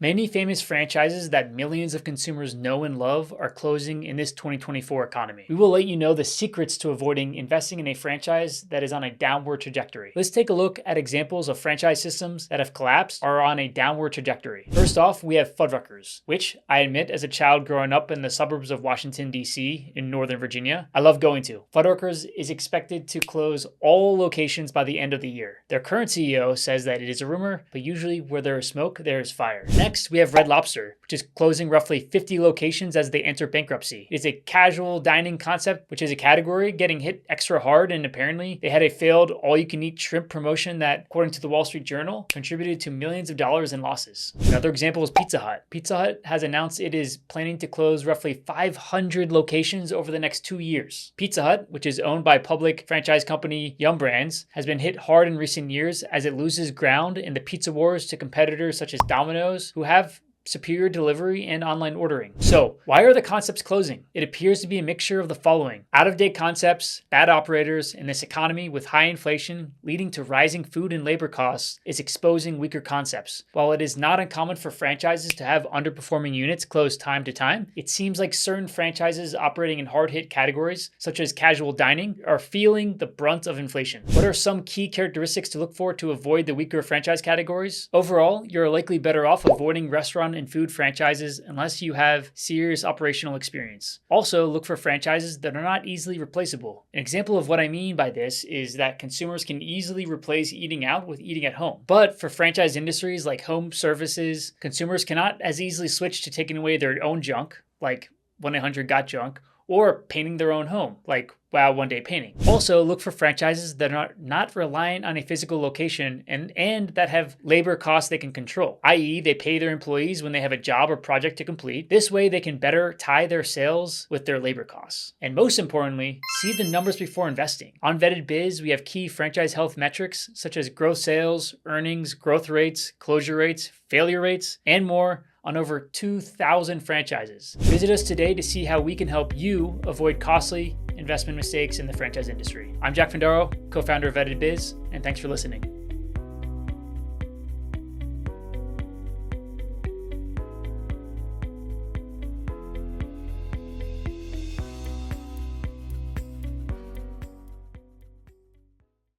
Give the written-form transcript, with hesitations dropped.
Many famous franchises that millions of consumers know and love are closing in this 2024 economy. We will let you know the secrets to avoiding investing in a franchise that is on a downward trajectory. Let's take a look at examples of franchise systems that have collapsed or are on a downward trajectory. First off, we have Fuddruckers, which I admit as a child growing up in the suburbs of Washington, D.C. in Northern Virginia, I love going to. Fuddruckers is expected to close all locations by the end of the year. Their current CEO says that it is a rumor, but usually where there is smoke, there is fire. Next, we have Red Lobster, which is closing roughly 50 locations as they enter bankruptcy. It is a casual dining concept, which is a category getting hit extra hard, and apparently they had a failed all-you-can-eat shrimp promotion that, according to the Wall Street Journal, contributed to millions of dollars in losses. Another example is Pizza Hut. Pizza Hut has announced it is planning to close roughly 500 locations over the next 2 years. Pizza Hut, which is owned by public franchise company Yum Brands, has been hit hard in recent years as it loses ground in the pizza wars to competitors such as Domino's, who have superior delivery and online ordering. So why are the concepts closing? It appears to be a mixture of the following: out-of-date concepts, bad operators, and this economy with high inflation leading to rising food and labor costs is exposing weaker concepts. While it is not uncommon for franchises to have underperforming units close time to time, it seems like certain franchises operating in hard-hit categories, such as casual dining, are feeling the brunt of inflation. What are some key characteristics to look for to avoid the weaker franchise categories? Overall, you're likely better off avoiding restaurant and food franchises unless you have serious operational experience. Also, look for franchises that are not easily replaceable. An example of what I mean by this is that consumers can easily replace eating out with eating at home. But for franchise industries like home services, consumers cannot as easily switch to taking away their own junk, like 1-800-GOT-JUNK, or painting their own home, like Wow One Day Painting. Also, look for franchises that are not reliant on a physical location and that have labor costs they can control, i.e. they pay their employees when they have a job or project to complete. This way, they can better tie their sales with their labor costs. And most importantly, see the numbers before investing. On Vetted Biz, we have key franchise health metrics such as gross sales, earnings, growth rates, closure rates, failure rates, and more on over 2,000 franchises. Visit us today to see how we can help you avoid costly investment mistakes in the franchise industry. I'm Jack Fandaro, co-founder of Vetted Biz, and thanks for listening.